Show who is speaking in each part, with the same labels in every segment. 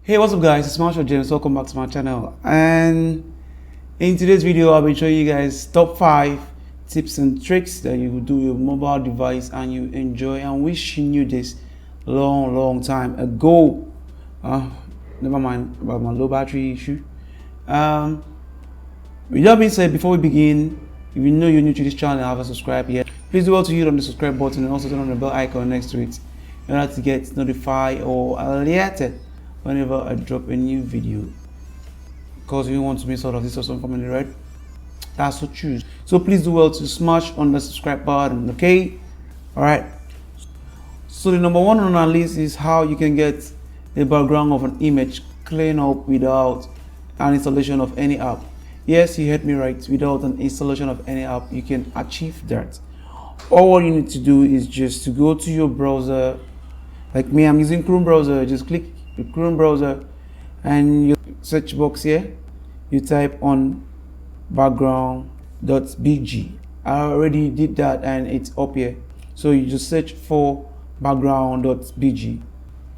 Speaker 1: Hey, what's up guys, it's Marshal James. Welcome back to my channel, and in today's video I'll be showing you guys top 5 tips and tricks that you will do with your mobile device and you enjoy and wish you knew this long time ago. Never mind about my low battery issue. With that being said, before we begin, if you know you're new to this channel and haven't subscribed yet, please do well to hit on the subscribe button and also turn on the bell icon next to it in order to get notified or alerted whenever I drop a new video, because you want to miss out of this awesome family, right? That's what choose. So please do well to smash on the subscribe button, okay? All right. So the number one on our list is how you can get the background of an image clean up without an installation of any app. Yes, you heard me right. Without an installation of any app, you can achieve that. All you need to do is just to go to your browser. Like me, I'm using Chrome browser. Just click the Chrome browser and your search box here, you type on background.bg. I already did that and it's up here. So you just search for background.bg.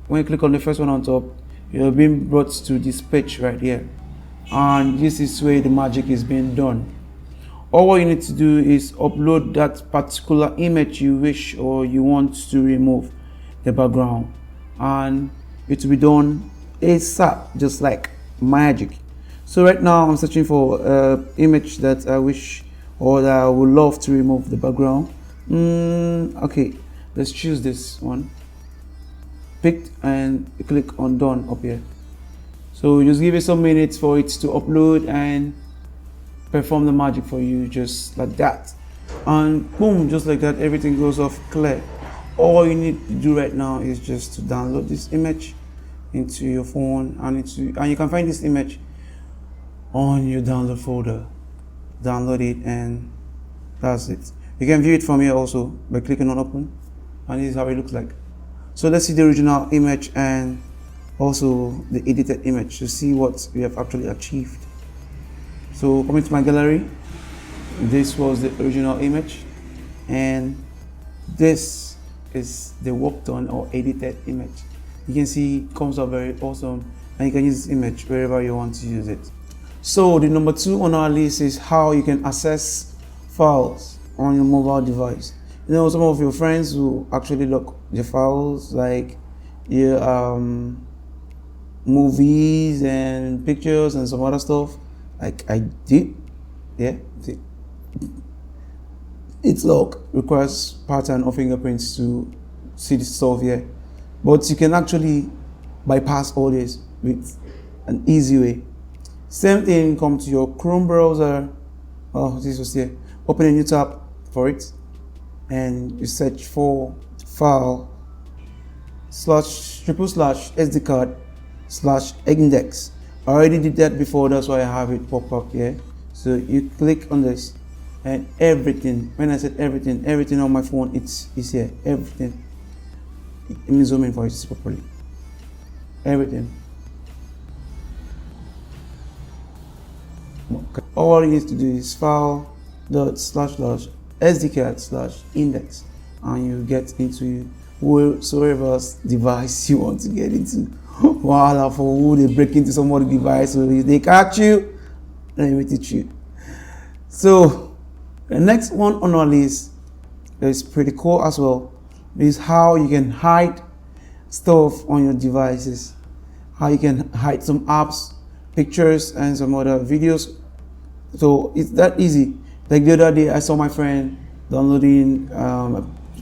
Speaker 1: When you click on the first one on top, you're being brought to this page right here, and this is where the magic is being done. All you need to do is upload that particular image you wish or you want to remove the background, and it will be done ASAP, just like magic. So right now I'm searching for an image that I wish or that I would love to remove the background. Okay, let's choose this one. Picked, and click on done up here. So just give it some minutes for it to upload and perform the magic for you, just like that. And boom, just like that, everything goes off clear. All you need to do right now is just to download this image into your phone, and you can find this image on your download folder. Download it, and that's it. You can view it from here also by clicking on open, and this is how it looks like. So let's see the original image and also the edited image to see what we have actually achieved. So coming to my gallery, this was the original image, and this is the work done or edited image. You can see it comes out very awesome, and you can use this image wherever you want to use it. So the number 2 on our list is how you can access files on your mobile device. You know, some of your friends will actually lock the files, like your movies and pictures and some other stuff, like I did. Yeah, it's locked, requires pattern or fingerprints to see the stuff here, but you can actually bypass all this with an easy way. Same thing, come to your Chrome browser. Oh, this was here. Open a new tab for it, and you search for file // card / index. I already did that before, that's why I have it pop up here. So you click on this, and everything, when I said everything on my phone, is here. Everything. Let me zoom in for it properly. Everything. All you need to do is file // card / index, and you get into whoever device you want to get into. Voila, for who they break into somebody's device, so if they catch you, then they teach you. So the next one on our list is pretty cool as well, is how you can hide stuff on your devices. How you can hide some apps, pictures, and some other videos. So it's that easy. Like the other day, I saw my friend downloading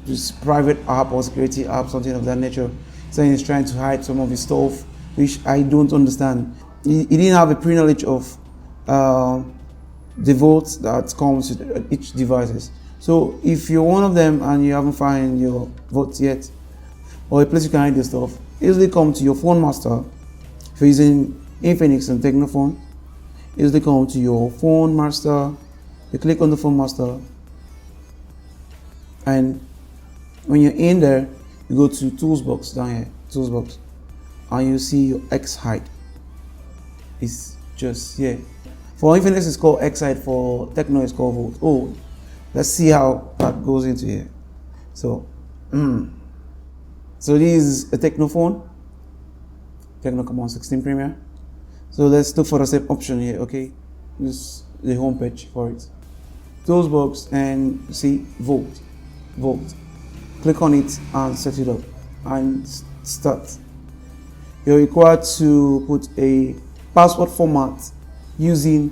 Speaker 1: this private app or security app, something of that nature, saying he's trying to hide some of his stuff, which I don't understand. He didn't have a pre-knowledge of the votes that comes with each devices. So if you're one of them and you haven't found your votes yet, or a place you can hide your stuff, easily come to your phone master. If you're using Infinix and Technophone, easily come to your phone master. You click on the phone master, and when you're in there, you go to tools box down here, tools box, and you see your X hide. It's just here. For Infinix it's called X hide, for Techno it's called Volt. Oh, let's see how that goes into here. So this is a Technophone. Techno Command 16 Premiere. So let's look for the same option here, okay? Use the home page for it. Tools box and see Volt. Click on it and set it up and start. You're required to put a password format using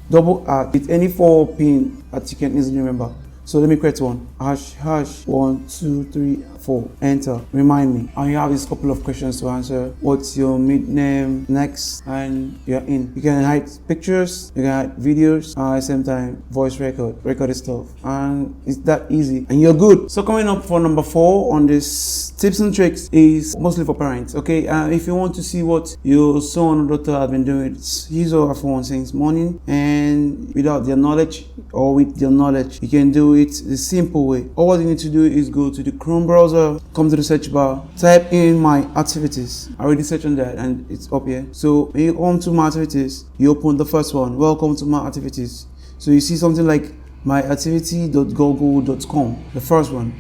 Speaker 1: double # with any 4 pin that you can easily remember. So let me create one. #123 4. Enter. Remind me. And you have this couple of questions to answer. What's your name? Next, and you're in. You can hide pictures, you can hide videos, and at the same time voice record stuff, and it's that easy. And you're good. So coming up for number 4 on this tips and tricks is mostly for parents. Okay, if you want to see what your son or daughter have been doing, it's his or her phone since morning, and without their knowledge or with their knowledge, you can do it the simple way. All you need to do is go to the Chrome browser, come to the search bar, type in my activities. I already searched on that and it's up here. So when you come to my activities, you open the first one, welcome to my activities. So you see something like myactivity.google.com, the first one.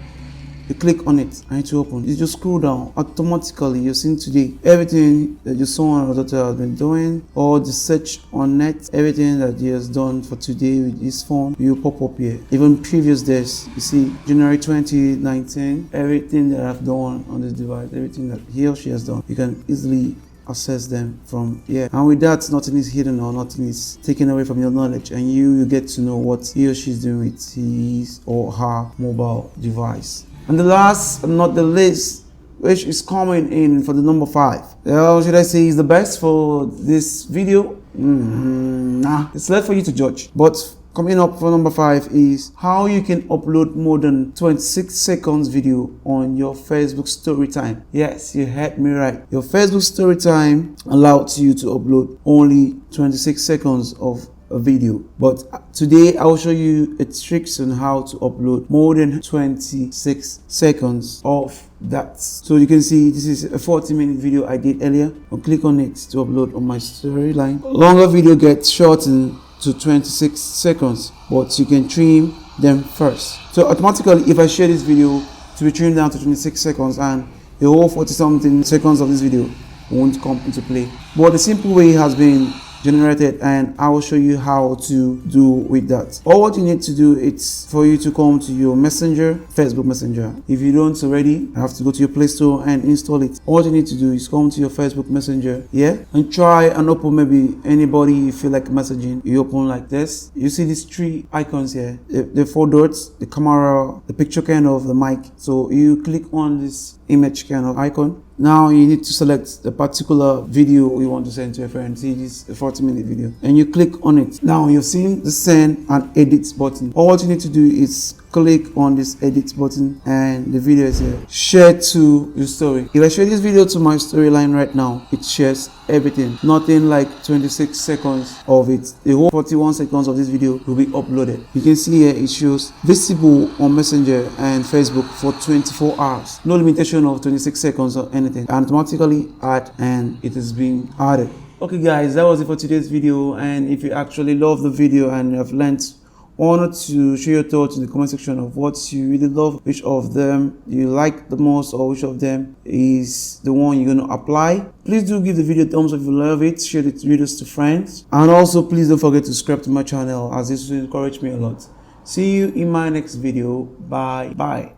Speaker 1: You click on it and it will open. You just scroll down, automatically you're seeing today everything that your son or daughter has been doing, or the search on net, everything that he has done for today with his phone will pop up here. Even previous days, you see January 2019, everything that I've done on this device, everything that he or she has done, you can easily access them from here. And with that, nothing is hidden or nothing is taken away from your knowledge, and you get to know what he or she is doing with his or her mobile device. And the last but not the least, which is coming in for the number 5. Should I say is the best for this video? Nah, it's left for you to judge. But coming up for number 5 is how you can upload more than 26 seconds video on your Facebook story time. Yes, you heard me right. Your Facebook story time allows you to upload only 26 seconds of a video, but today I will show you a tricks on how to upload more than 26 seconds of that. So you can see this is a 40-minute video I did earlier. I'll click on it to upload on my storyline. Longer video gets shortened to 26 seconds, but you can trim them first. So automatically, if I share this video to be trimmed down to 26 seconds, and the whole 40-something seconds of this video won't come into play. But the simple way has been generated, and I will show you how to do with that. All what you need to do is for you to come to your messenger, Facebook Messenger. If you don't already, you have to go to your Play Store and install it. All you need to do is come to your Facebook Messenger, and try and open maybe anybody you feel like messaging. You open like this. You see these 3 icons here, the 4 dots, the camera, the picture kind of, the mic. So you click on this image kind of icon. Now you need to select the particular video you want to send to a friend. See, this is a 40-minute video, and you click on it. Now you've seen the send and edit button. All what you need to do is click on this edit button, and the video is here. Share to your story. If I share this video to my storyline right now, it shares everything. Nothing like 26 seconds of it. The whole 41 seconds of this video will be uploaded. You can see here it shows visible on Messenger and Facebook for 24 hours. No limitation of 26 seconds or anything. Automatically add, and it is being added. Okay guys, that was it for today's video, and if you actually love the video and have learned one or two, share your thoughts in the comment section of what you really love, which of them you like the most, or which of them is the one you're going to apply. Please do give the video a thumbs up if you love it, share the videos to friends, and also please don't forget to subscribe to my channel, as this will encourage me a lot. See you in my next video. Bye.